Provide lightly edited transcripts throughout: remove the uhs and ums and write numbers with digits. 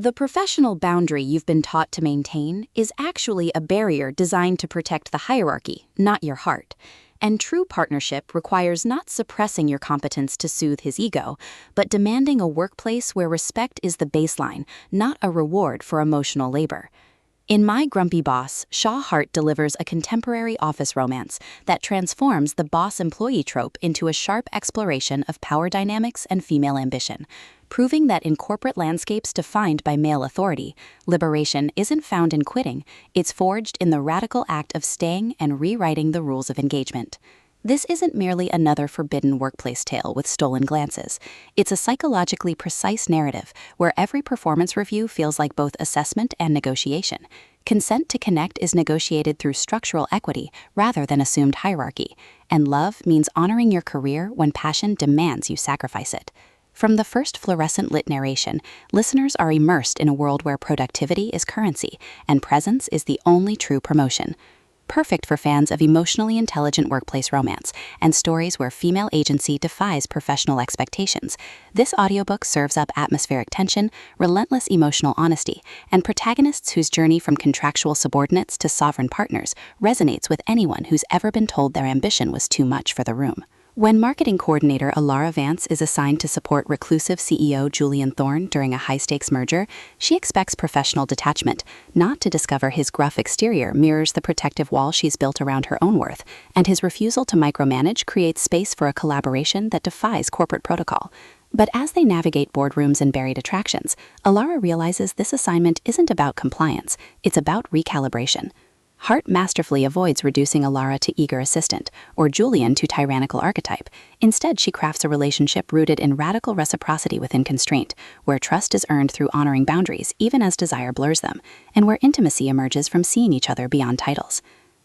The professional boundary you've been taught to maintain is actually a barrier designed to protect the hierarchy, not your heart. And true partnership requires not suppressing your competence to soothe his ego, but demanding a workplace where respect is the baseline, not a reward for emotional labor. In My Grumpy Boss, Shaw Hart delivers a contemporary office romance that transforms the boss-employee trope into a sharp exploration of power dynamics and female ambition, proving that in corporate landscapes defined by male authority, liberation isn't found in quitting, it's forged in the radical act of staying and rewriting the rules of engagement. This isn't merely another forbidden workplace tale with stolen glances. It's a psychologically precise narrative where every performance review feels like both assessment and negotiation. Consent to connect is negotiated through structural equity rather than assumed hierarchy, and love means honoring your career when passion demands you sacrifice it. From the first fluorescent lit narration, listeners are immersed in a world where productivity is currency and presence is the only true promotion. Perfect for fans of emotionally intelligent workplace romance and stories where female agency defies professional expectations, this audiobook serves up atmospheric tension, relentless emotional honesty, and protagonists whose journey from contractual subordinates to sovereign partners resonates with anyone who's ever been told their ambition was too much for the room. When marketing coordinator Alara Vance is assigned to support reclusive CEO Julian Thorne during a high-stakes merger, she expects professional detachment, not to discover his gruff exterior mirrors the protective wall she's built around her own worth, and his refusal to micromanage creates space for a collaboration that defies corporate protocol. But as they navigate boardrooms and buried attractions, Alara realizes this assignment isn't about compliance, it's about recalibration. Hart masterfully avoids reducing Alara to eager assistant or Julian to tyrannical archetype. Instead, she crafts a relationship rooted in radical reciprocity within constraint, where trust is earned through honoring boundaries even as desire blurs them, and where intimacy emerges from seeing each other beyond titles.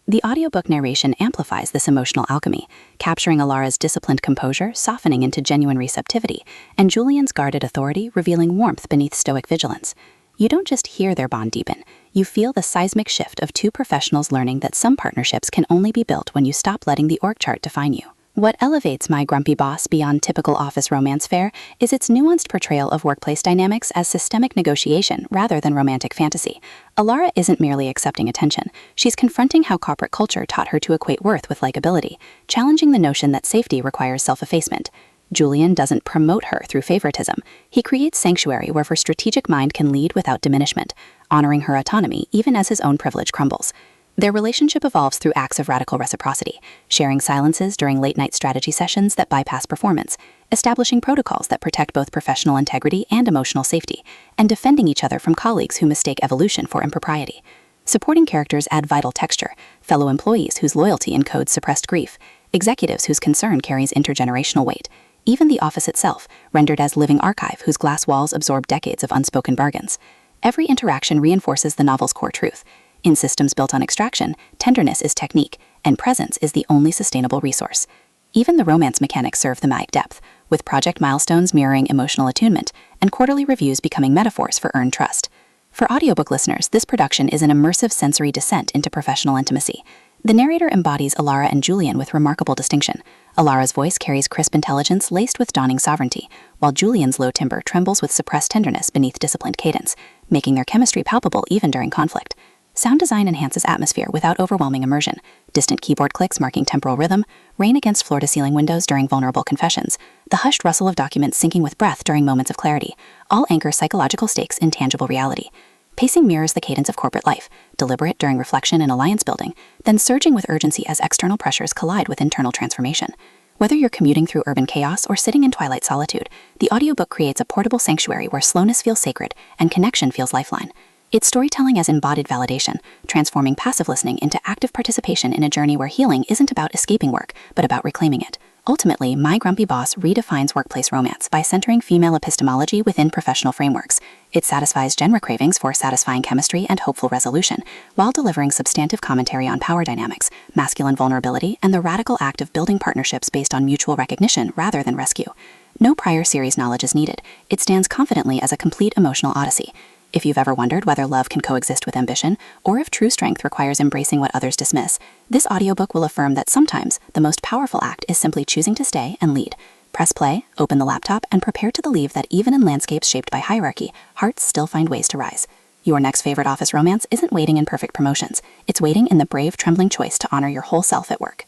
The audiobook narration amplifies this emotional alchemy, capturing Alara's disciplined composure softening into genuine receptivity, and Julian's guarded authority revealing warmth beneath stoic vigilance. You don't just hear their bond deepen, you feel the seismic shift of two professionals learning that some partnerships can only be built when you stop letting the org chart define you. What elevates My Grumpy Boss beyond typical office romance fare is its nuanced portrayal of workplace dynamics as systemic negotiation rather than romantic fantasy. Alara isn't merely accepting attention, she's confronting how corporate culture taught her to equate worth with likability, challenging the notion that safety requires self-effacement. Julian doesn't promote her through favoritism. He creates sanctuary where her strategic mind can lead without diminishment, honoring her autonomy even as his own privilege crumbles. Their relationship evolves through acts of radical reciprocity, sharing silences during late-night strategy sessions that bypass performance, establishing protocols that protect both professional integrity and emotional safety, and defending each other from colleagues who mistake evolution for impropriety. Supporting characters add vital texture, fellow employees whose loyalty encodes suppressed grief, executives whose concern carries intergenerational weight, even the office itself, rendered as living archive whose glass walls absorb decades of unspoken bargains. Every interaction reinforces the novel's core truth. In systems built on extraction, tenderness is technique, and presence is the only sustainable resource. Even the romance mechanics serve thematic depth, with project milestones mirroring emotional attunement, and quarterly reviews becoming metaphors for earned trust. For audiobook listeners, this production is an immersive sensory descent into professional intimacy. The narrator embodies Alara and Julian with remarkable distinction. Alara's voice carries crisp intelligence laced with dawning sovereignty, while Julian's low timbre trembles with suppressed tenderness beneath disciplined cadence, making their chemistry palpable even during conflict. Sound design enhances atmosphere without overwhelming immersion. Distant keyboard clicks marking temporal rhythm, rain against floor-to-ceiling windows during vulnerable confessions, the hushed rustle of documents syncing with breath during moments of clarity, all anchor psychological stakes in tangible reality. Pacing mirrors the cadence of corporate life, deliberate during reflection and alliance building, then surging with urgency as external pressures collide with internal transformation. Whether you're commuting through urban chaos or sitting in twilight solitude, the audiobook creates a portable sanctuary where slowness feels sacred and connection feels lifeline. It's storytelling as embodied validation, transforming passive listening into active participation in a journey where healing isn't about escaping work, but about reclaiming it. Ultimately, My Grumpy Boss redefines workplace romance by centering female epistemology within professional frameworks. It satisfies genre cravings for satisfying chemistry and hopeful resolution, while delivering substantive commentary on power dynamics, masculine vulnerability, and the radical act of building partnerships based on mutual recognition rather than rescue. No prior series knowledge is needed. It stands confidently as a complete emotional odyssey. If you've ever wondered whether love can coexist with ambition, or if true strength requires embracing what others dismiss, this audiobook will affirm that sometimes the most powerful act is simply choosing to stay and lead. Press play, open the laptop, and prepare to believe that even in landscapes shaped by hierarchy, hearts still find ways to rise. Your next favorite office romance isn't waiting in perfect promotions. It's waiting in the brave, trembling choice to honor your whole self at work.